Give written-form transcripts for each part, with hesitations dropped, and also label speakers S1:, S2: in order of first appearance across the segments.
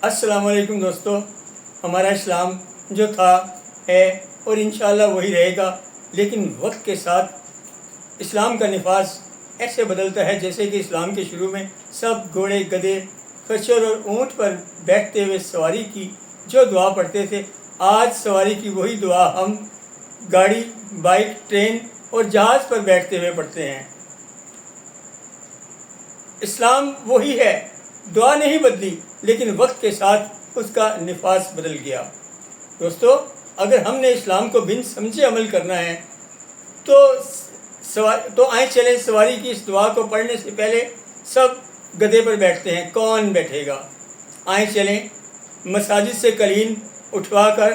S1: अस्सलाम वालेकुम दोस्तों। हमारा इस्लाम जो था है और इंशाअल्लाह वही रहेगा, लेकिन वक्त के साथ इस्लाम का निफाज ऐसे बदलता है जैसे कि इस्लाम के शुरू में सब घोड़े, गधे, खच्चर और ऊँट पर बैठते हुए सवारी की जो दुआ पढ़ते थे, आज सवारी की वही दुआ हम गाड़ी, बाइक, ट्रेन और जहाज़ पर बैठते हुए पढ़ते हैं। इस्लाम वही है, दुआ नहीं बदली, लेकिन वक्त के साथ उसका निफाज बदल गया। दोस्तों, अगर हमने इस्लाम को बिन समझे अमल करना है तो आए चलें सवारी की इस दुआ को पढ़ने से पहले सब गधे पर बैठते हैं, कौन बैठेगा? आए चलें मसाजिद से कलीन उठवाकर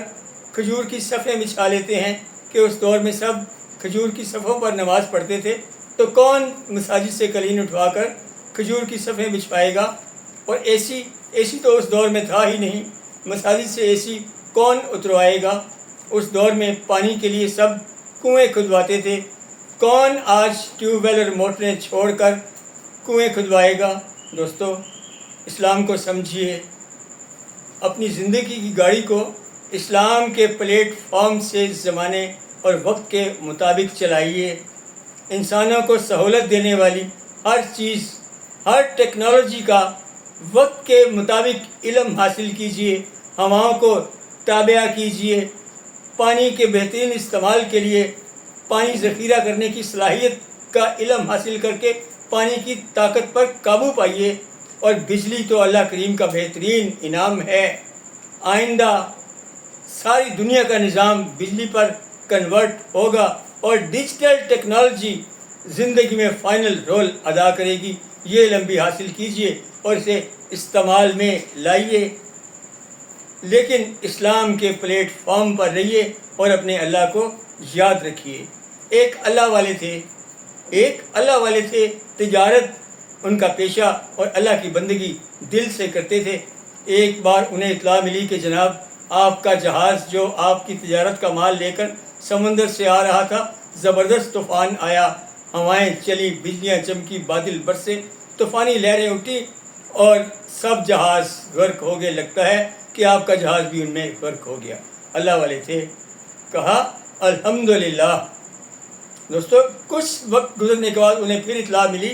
S1: खजूर की सफ़ें बिछा लेते हैं कि उस दौर में सब खजूर की सफ़ों पर नमाज़ पढ़ते थे, तो कौन मसाजिद से कलीन उठवाकर खजूर की सफ़ें बिछवाएगा? और एसी तो उस दौर में था ही नहीं, मसाजिद से एसी कौन उतरवाएगा? उस दौर में पानी के लिए सब कुएं खुदवाते थे, कौन आज ट्यूबवेल और मोटरें छोड़कर कुएं खुदवाएगा? दोस्तों, इस्लाम को समझिए, अपनी ज़िंदगी की गाड़ी को इस्लाम के प्लेटफॉर्म से ज़माने और वक्त के मुताबिक चलाइए। इंसानों को सहूलत देने वाली हर चीज़, हर टेक्नोलॉजी का वक्त के मुताबिक इल्म हासिल कीजिए, हवाओं को ताबिया कीजिए, पानी के बेहतरीन इस्तेमाल के लिए पानी ज़ख़ीरा करने की सलाहियत का इल्म हासिल करके पानी की ताकत पर काबू पाइए। और बिजली तो अल्लाह करीम का बेहतरीन इनाम है। आइंदा सारी दुनिया का निज़ाम बिजली पर कन्वर्ट होगा और डिजिटल टेक्नोलॉजी ज़िंदगी में फ़ाइनल रोल अदा करेगी। ये इल्म भी हासिल कीजिए और इसे इस्तेमाल में लाइए, लेकिन इस्लाम के प्लेटफॉर्म पर रहिए और अपने अल्लाह को याद रखिए। एक अल्लाह वाले थे, तिजारत उनका पेशा और अल्लाह की बंदगी दिल से करते थे। एक बार उन्हें इत्तला मिली कि जनाब, आपका जहाज़ जो आपकी तिजारत का माल लेकर समंदर से आ रहा था, ज़बरदस्त तूफ़ान आया, हवाएं चली, बिजलियां चमकी, बादल बरसे, तूफ़ानी लहरें उठी और सब जहाज़ गर्क हो गए। लगता है कि आपका जहाज़ भी उनमें गर्क हो गया। अल्लाह वाले थे, कहा अल्हम्दुलिल्लाह। दोस्तों, कुछ वक्त गुजरने के बाद उन्हें फिर इत्तला मिली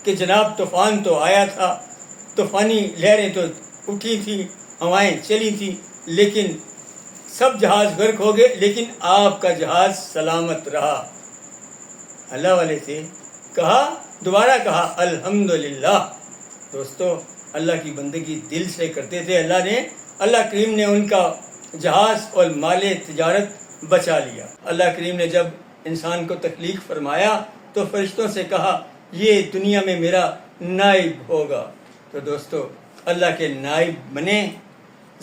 S1: कि जनाब, तूफ़ान तो आया था, तूफ़ानी लहरें तो उठी थी, हवाएं चली थी, लेकिन सब जहाज़ गर्क हो गए, लेकिन आपका जहाज़ सलामत रहा। अल्लाह वाले थे, दोबारा कहा अल्हम्दुलिल्लाह। दोस्तों, अल्लाह की बंदगी दिल से करते थे। अल्लाह करीम ने उनका जहाज़ और माले तिजारत बचा लिया। अल्लाह करीम ने जब इंसान को तख्लीक फरमाया तो फरिश्तों से कहा, ये दुनिया में मेरा नाइब होगा। तो दोस्तों, अल्लाह के नाइब बने,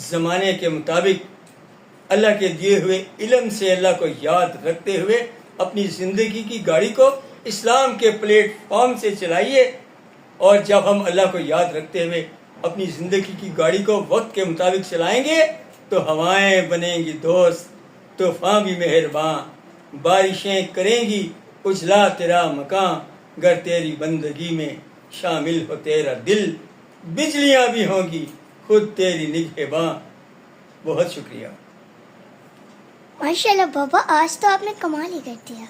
S1: ज़माने के मुताबिक अल्लाह के दिए हुए इल्म से अल्लाह को याद रखते हुए अपनी ज़िंदगी की गाड़ी को इस्लाम के प्लेटफॉर्म से चलाइए। और जब हम अल्लाह को याद रखते हुए अपनी ज़िंदगी की गाड़ी को वक्त के मुताबिक चलाएंगे तो हवाएं बनेंगी दोस्त, तूफ़ान भी मेहरबान, बारिशें करेंगी उजला तेरा मकान, गर तेरी बंदगी में शामिल हो तेरा दिल, बिजलियां भी होंगी खुद तेरी निगहबां। बहुत शुक्रिया।
S2: माशाल्लाह बाबा, आज तो आपने कमाल ही कर दिया।